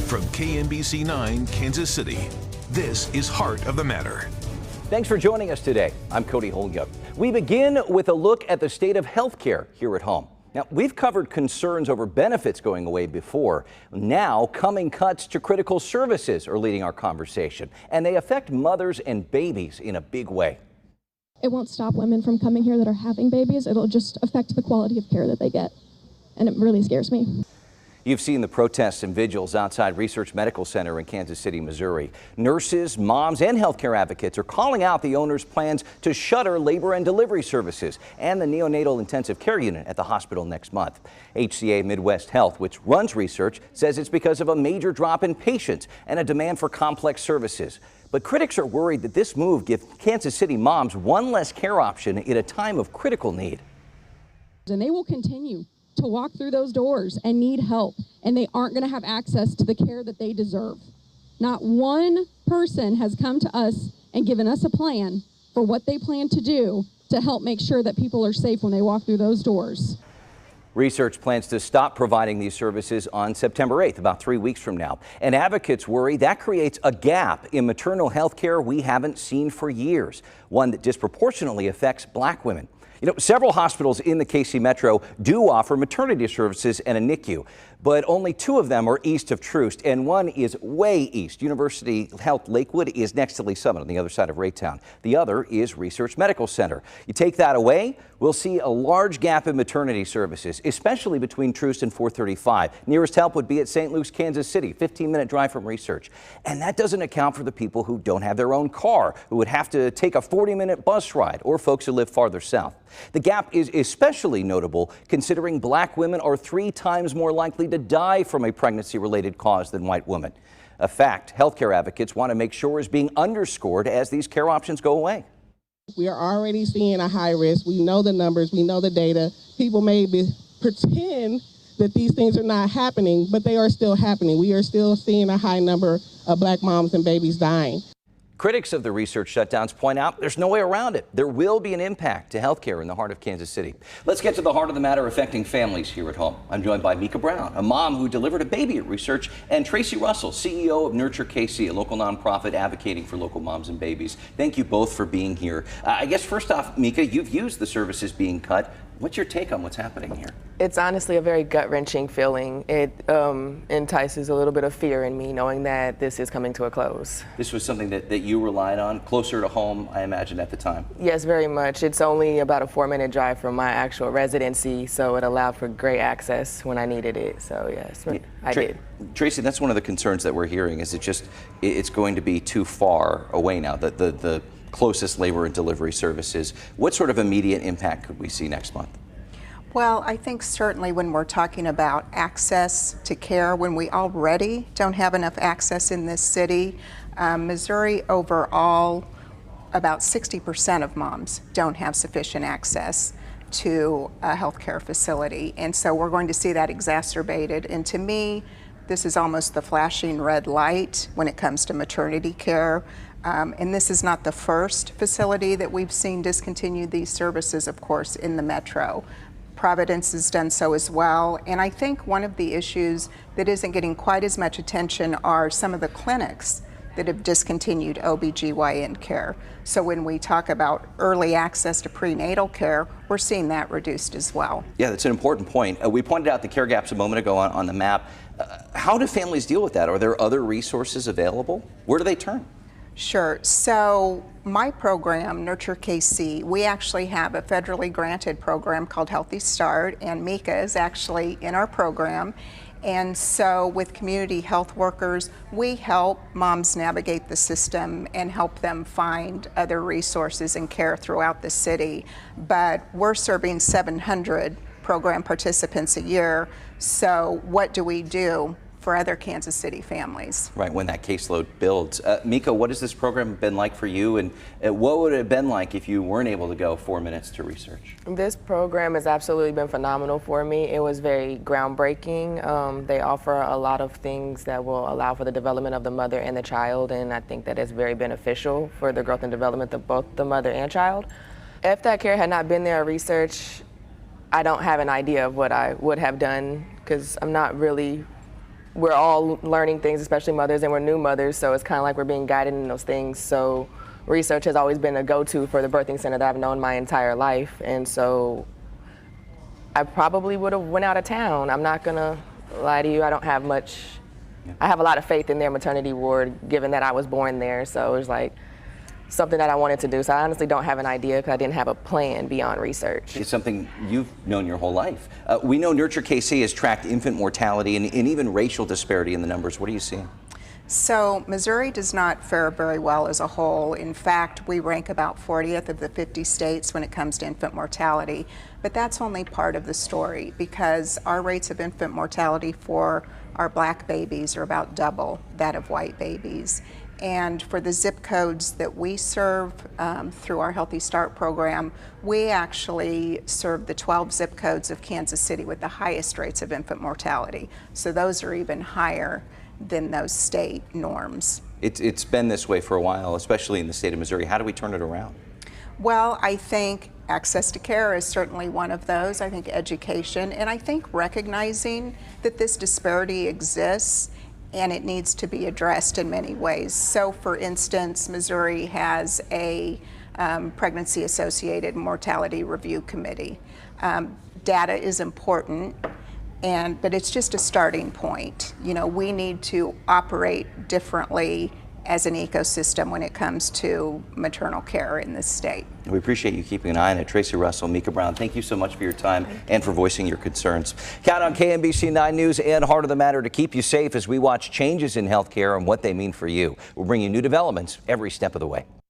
From KMBC 9, Kansas City, this is Heart of the Matter. Thanks for joining us today. I'm Cody Holyoke. We begin with a look at the state of health care here at home. Now, we've covered concerns over benefits going away before. Now, coming cuts to critical services are leading our conversation, and they affect mothers and babies in a big way. It won't stop women from coming here that are having babies. It'll just affect the quality of care that they get, and it really scares me. You've seen the protests and vigils outside Research Medical Center in Kansas City, Missouri. Nurses, moms, and healthcare advocates are calling out the owner's plans to shutter labor and delivery services and the neonatal intensive care unit at the hospital next month. HCA Midwest Health, which runs research, says it's because of a major drop in patients and a demand for complex services. But critics are worried that this move gives Kansas City moms one less care option in a time of critical need. And they will continue to walk through those doors and need help, and they aren't going to have access to the care that they deserve. Not one person has come to us and given us a plan for what they plan to do to help make sure that people are safe when they walk through those doors. Research plans to stop providing these services on September 8th, about 3 weeks from now. And advocates worry that creates a gap in maternal health care we haven't seen for years, one that disproportionately affects Black women. You know, several hospitals in the KC Metro do offer maternity services and a NICU, but only 2 of them are east of Troost, and one is way east. University Health Lakewood is next to Lee Summit on the other side of Raytown. The other is Research Medical Center. You take that away, we'll see a large gap in maternity services, especially between Troost and 435. Nearest help would be at St. Luke's, Kansas City, 15-minute drive from Research. And that doesn't account for the people who don't have their own car, who would have to take a 40-minute bus ride, or folks who live farther south. The gap is especially notable considering Black women are 3 times more likely to die from a pregnancy-related cause than white women. A fact healthcare advocates want to make sure is being underscored as these care options go away. We are already seeing a high risk. We know the numbers. We know the data. People may pretend that these things are not happening, but they are still happening. We are still seeing a high number of Black moms and babies dying. Critics of the research shutdowns point out there's no way around it. There will be an impact to healthcare in the heart of Kansas City. Let's get to the heart of the matter affecting families here at home. I'm joined by Mika Brown, a mom who delivered a baby at Research, and Tracy Russell, CEO of Nurture KC, a local nonprofit advocating for local moms and babies. Thank you both for being here. I guess first off, Mika, you've used the services being cut. What's your take on what's happening here? It's honestly a very gut-wrenching feeling. It entices a little bit of fear in me knowing that this is coming to a close. This was something that you relied on, closer to home, I imagine, at the time. Yes, very much. It's only about a 4-minute drive from my actual residency, so it allowed for great access when I needed it. So yes, I did. Tracy, that's one of the concerns that we're hearing, is it's going to be too far away now, the closest labor and delivery services. What sort of immediate impact could we see next month? Well, I think certainly when we're talking about access to care, when we already don't have enough access in this city, Missouri overall, about 60% of moms don't have sufficient access to a healthcare facility. And so we're going to see that exacerbated. And to me, this is almost the flashing red light when it comes to maternity care. And this is not the first facility that we've seen discontinue these services, of course, in the metro. Providence has done so as well. And I think one of the issues that isn't getting quite as much attention are some of the clinics that have discontinued OBGYN care. So when we talk about early access to prenatal care, we're seeing that reduced as well. Yeah, that's an important point. We pointed out the care gaps a moment ago on the map. How do families deal with that? Are there other resources available? Where do they turn? Sure. So my program, Nurture KC, we actually have a federally granted program called Healthy Start, and Mika is actually in our program. And so with community health workers, we help moms navigate the system and help them find other resources and care throughout the city. But we're serving 700 program participants a year. So what do we do for other Kansas City families? Right, when that caseload builds. Mika, what has this program been like for you, and what would it have been like if you weren't able to go 4 minutes to Research? This program has absolutely been phenomenal for me. It was very groundbreaking. They offer a lot of things that will allow for the development of the mother and the child, and I think that is very beneficial for the growth and development of both the mother and child. If that care had not been there at Research, I don't have an idea of what I would have done, because I'm not really we're all learning things, especially mothers, and we're new mothers, so it's kind of like we're being guided in those things. So research has always been a go-to for the birthing center that I've known my entire life, and so I probably would have went out of town. I'm not gonna lie to you, I don't have much. I have a lot of faith in their maternity ward, given that I was born there, so it was like something that I wanted to do. So I honestly don't have an idea because I didn't have a plan beyond research. It's something you've known your whole life. We know Nurture KC has tracked infant mortality and even racial disparity in the numbers. What are you seeing? So Missouri does not fare very well as a whole. In fact, we rank about 40th of the 50 states when it comes to infant mortality. But that's only part of the story, because our rates of infant mortality for our black babies are about double that of white babies. And for the zip codes that we serve through our Healthy Start program, we actually serve the 12 zip codes of Kansas City with the highest rates of infant mortality. So those are even higher than those state norms. It's been this way for a while, especially in the state of Missouri. How do we turn it around? Well, I think access to care is certainly one of those. I think education, and I think recognizing that this disparity exists and it needs to be addressed in many ways. So for instance, Missouri has a pregnancy-associated mortality review committee. Data is important, but it's just a starting point. You know, we need to operate differently as an ecosystem when it comes to maternal care in this state. We appreciate you keeping an eye on it. Tracy Russell, Mika Brown, thank you so much for your time and for voicing your concerns. Count on KMBC 9 News and Heart of the Matter to keep you safe as we watch changes in healthcare and what they mean for you. We'll bring you new developments every step of the way.